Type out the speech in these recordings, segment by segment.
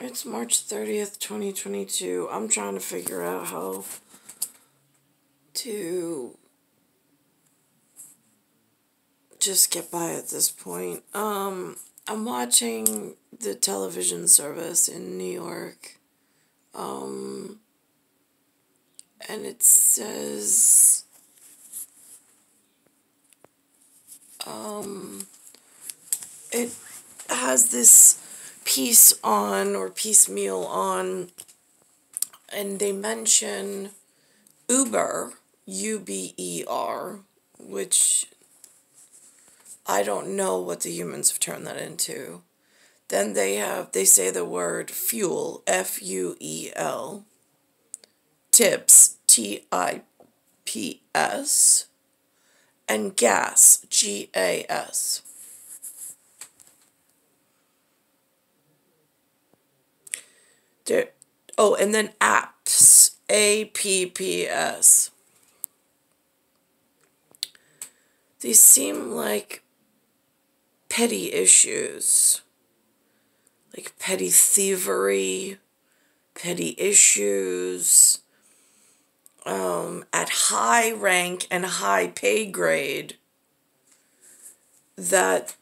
It's March 30th, 2022. I'm trying to figure out how to just get by at this point. I'm watching the television service in New York. And it says, it has this piece on, or piecemeal on, and they mention Uber, U-B-E-R, which I don't know what the humans have turned that into. Then they say the word fuel, F-U-E-L, tips, T-I-P-S, and gas, G-A-S. And then apps, A-P-P-S. These seem like petty issues, like petty thievery, petty issues, at high rank and high pay grade, that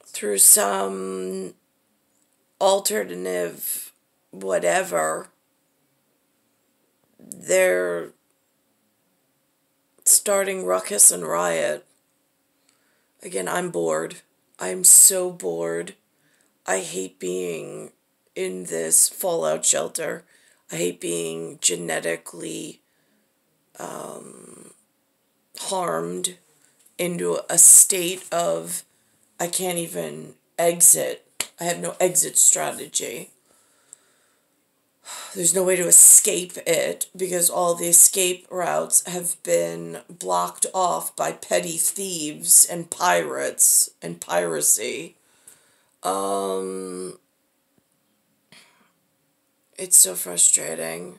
through some alternative whatever, they're starting ruckus and riot. Again, I'm bored. I'm so bored. I hate being in this fallout shelter. I hate being genetically harmed into a state of I can't even exit. I have no exit strategy. There's no way to escape it because all the escape routes have been blocked off by petty thieves and pirates and piracy. It's so frustrating.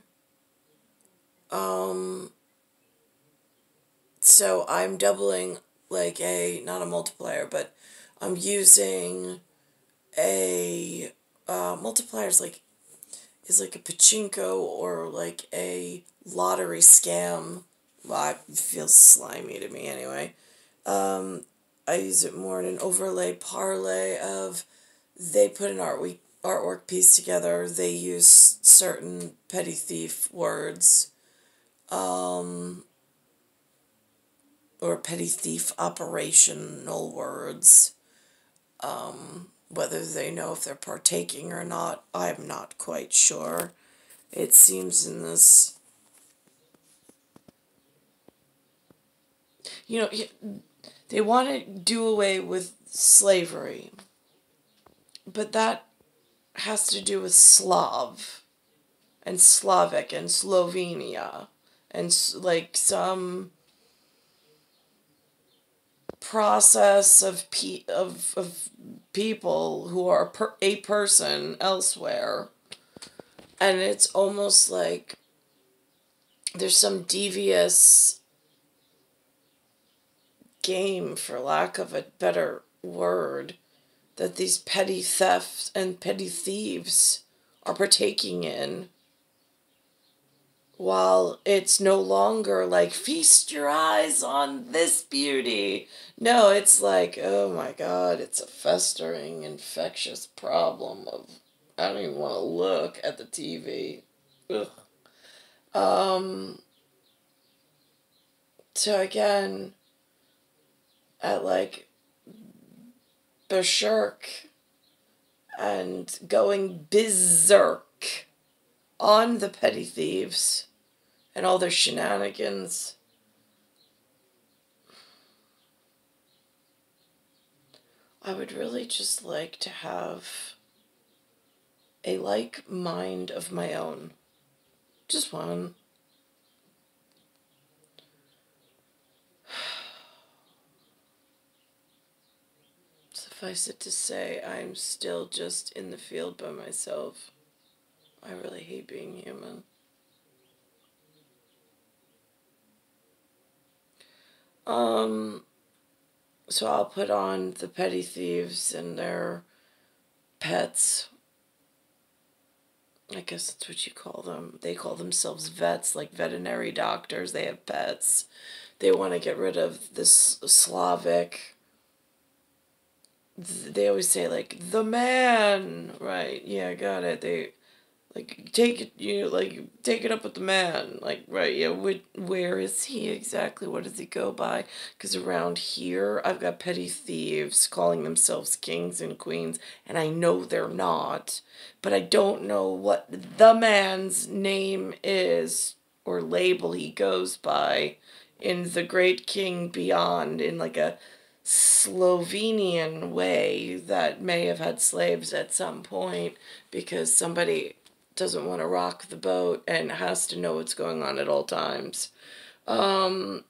So I'm doubling like not a multiplier, but I'm using a multipliers is like a pachinko or like a lottery scam. Well, it feels slimy to me anyway. I use it more in an overlay parlay of they put an artwork piece together. They use certain petty thief words, or petty thief operational words. Whether they know if they're partaking or not, I'm not quite sure. It seems in this, they want to do away with slavery, but that has to do with Slav and Slavic and Slovenia and like some process of people who are a person elsewhere, and it's almost like there's some devious game, for lack of a better word, that these petty thefts and petty thieves are partaking in, while it's no longer like, feast your eyes on this beauty. No, it's like, oh my God, it's a festering, infectious problem of, I don't even want to look at the TV. Ugh. So again, at like berserk and going berserk on the petty thieves and all their shenanigans. I would really just like to have a like mind of my own. Just one. Suffice it to say, I'm still just in the field by myself. I really hate being human. So I'll put on the petty thieves and their pets I guess that's what you call them. They call themselves vets, like veterinary doctors. They have pets. They want to get rid of this Slavic. They always say, like, the man, right? Yeah, got it. They, like, take it up with the man. Like, right, yeah, where is he exactly? What does he go by? Because around here, I've got petty thieves calling themselves kings and queens, and I know they're not, but I don't know what the man's name is or label he goes by in the Great King Beyond, in, like, a Slovenian way that may have had slaves at some point, because somebody doesn't want to rock the boat and has to know what's going on at all times. And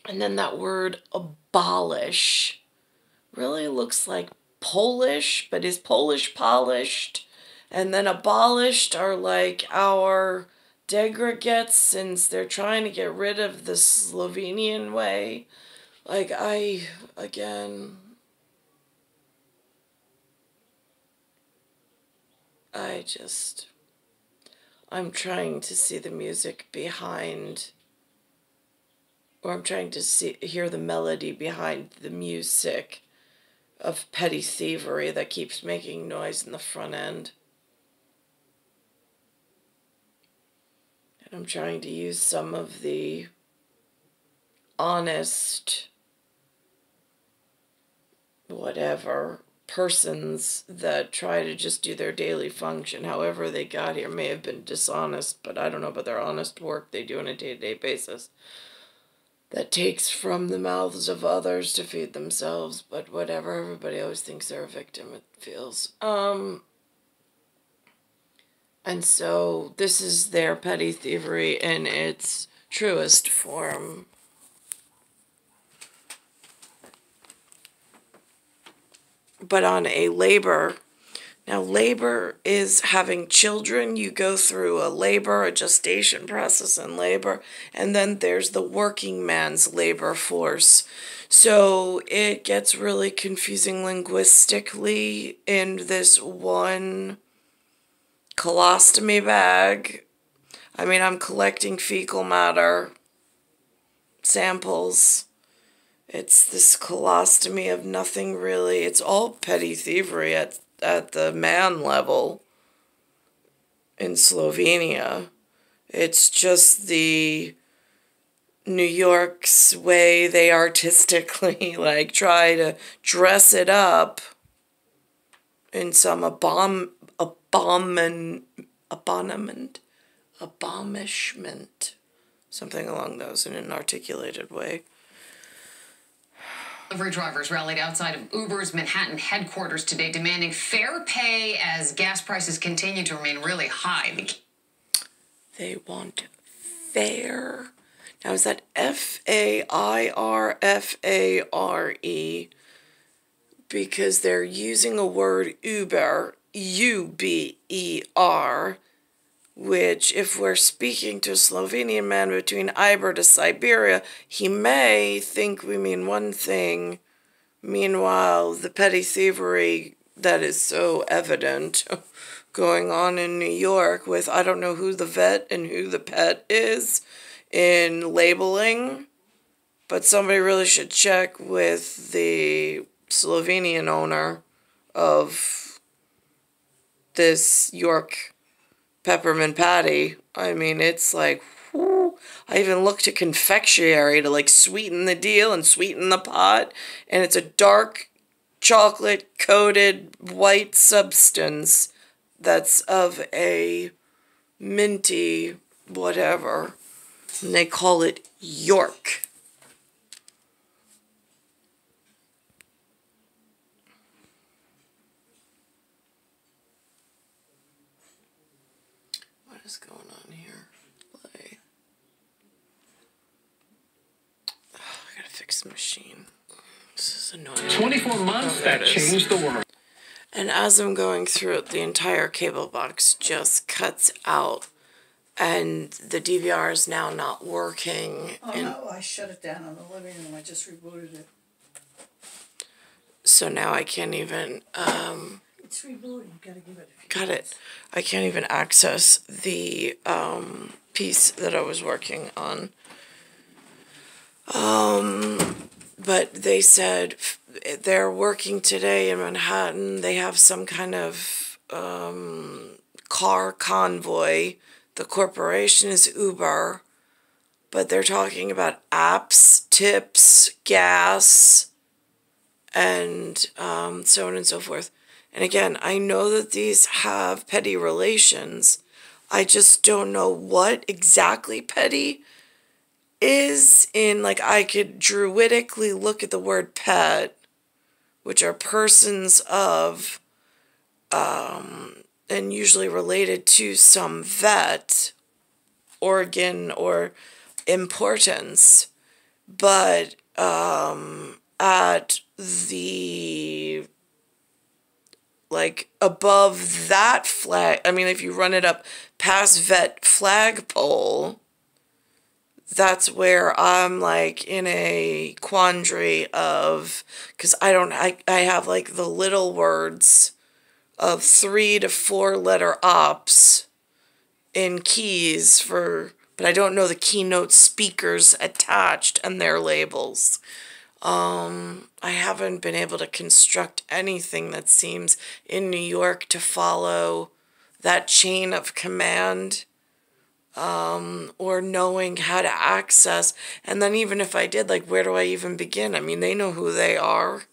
then that word abolish really looks like Polish, but is Polish polished? And then abolished are like our degregates, since they're trying to get rid of the Slovenian way. Like, I'm trying to see the music behind, or I'm trying to hear the melody behind the music of petty thievery that keeps making noise in the front end. And I'm trying to use some of the honest whatever persons that try to just do their daily function. However they got here may have been dishonest, but I don't know about their honest work they do on a day-to-day basis that takes from the mouths of others to feed themselves. But whatever, everybody always thinks they're a victim, it feels. And so this is their petty thievery in its truest form. But on a labor, now labor is having children. You go through a gestation process in labor, and then there's the working man's labor force. So it gets really confusing linguistically in this one colostomy bag. I mean, I'm collecting fecal matter samples. It's this colostomy of nothing really. It's all petty thievery at the man level in Slovenia. It's just the New York's way they artistically, like, try to dress it up in some abomination, something along those, in an articulated way. Delivery drivers rallied outside of Uber's Manhattan headquarters today, demanding fair pay as gas prices continue to remain really high. They want fair. Now, is that F-A-I-R-F-A-R-E? Because they're using a word Uber, U-B-E-R, which, if we're speaking to a Slovenian man between Iber to Siberia, he may think we mean one thing. Meanwhile, the petty thievery that is so evident going on in New York with, I don't know who the vet and who the pet is in labeling, but somebody really should check with the Slovenian owner of this York peppermint patty. I mean, it's like, whoo. I even looked at confectionery to, like, sweeten the deal and sweeten the pot, and it's a dark chocolate coated white substance that's of a minty whatever, and they call it York. What is going on here? Play. Oh, I gotta fix the machine. This is annoying. 24 months that changed the world. And as I'm going through it, the entire cable box just cuts out, and the DVR is now not working. Oh, no, I shut it down on the living room. I just rebooted it. So now I can't even It's rebooting. Gotta give it a few Got minutes. it. I can't even access the piece that I was working on. But they said they're working today in Manhattan. They have some kind of car convoy. The corporation is Uber, but they're talking about apps, tips, gas, and so on and so forth. And again, I know that these have petty relations. I just don't know what exactly petty is in, like, I could druidically look at the word pet, which are persons of, and usually related to some vet, organ, or importance, but at the, like, above that flag, I mean, if you run it up past vet flagpole, that's where I'm, like, in a quandary of, because I have, like, the little words of 3 to 4 letter ops in keys for, but I don't know the keynote speakers attached and their labels. I haven't been able to construct anything that seems in New York to follow that chain of command, or knowing how to access. And then even if I did, like, where do I even begin? I mean, they know who they are.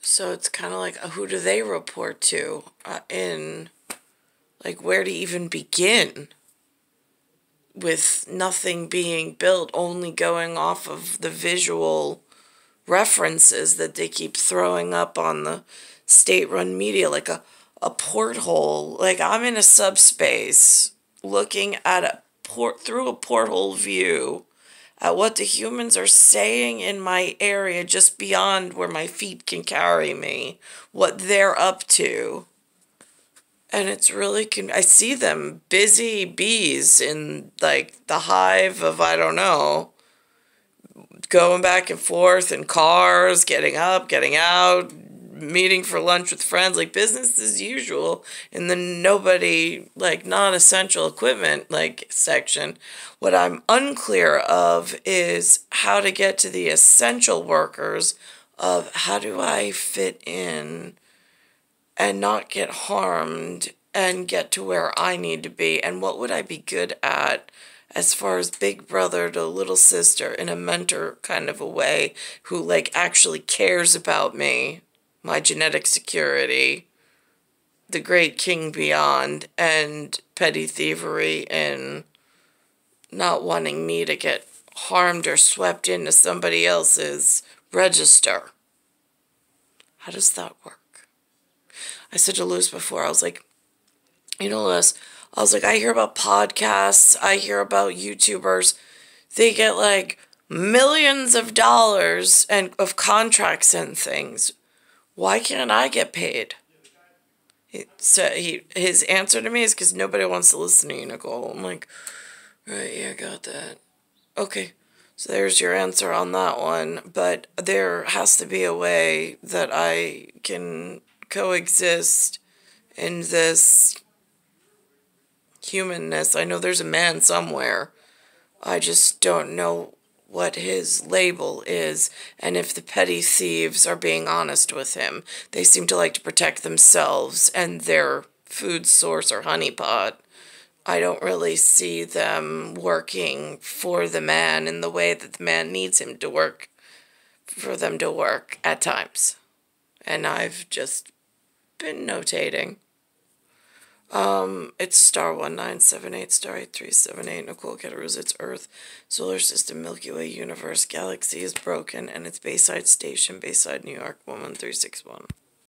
So it's kind of like, who do they report to in, like, where to even begin with nothing being built, only going off of the visual references that they keep throwing up on the state-run media, like a porthole. Like, I'm in a subspace looking at through a porthole view at what the humans are saying in my area just beyond where my feet can carry me, what they're up to. And it's really, I see them, busy bees in, like, the hive of, I don't know, going back and forth in cars, getting up, getting out, meeting for lunch with friends, like, business as usual in the nobody, like, non-essential equipment, like, section. What I'm unclear of is how to get to the essential workers of how do I fit in and not get harmed and get to where I need to be, and what would I be good at as far as big brother to little sister in a mentor kind of a way, who, like, actually cares about me, my genetic security, the great king beyond, and petty thievery and not wanting me to get harmed or swept into somebody else's register. How does that work? I said to Lewis before, I was like, you know, Lewis, I was like, I hear about podcasts, I hear about YouTubers, they get, like, millions of dollars and of contracts and things. Why can't I get paid? His answer to me is because nobody wants to listen to you, Nicole. I'm like, right, yeah, got that. Okay, so there's your answer on that one. But there has to be a way that I can coexist in this humanness. I know there's a man somewhere. I just don't know what his label is, and if the petty thieves are being honest with him. They seem to like to protect themselves and their food source or honeypot. I don't really see them working for the man in the way that the man needs him to work, for them to work at times. And I've just been notating. It's star 1978, star 8378, Nicole, Cattaruzza, it's Earth, Solar System, Milky Way, Universe, Galaxy is broken, and it's Bayside Station, Bayside, New York, 11361.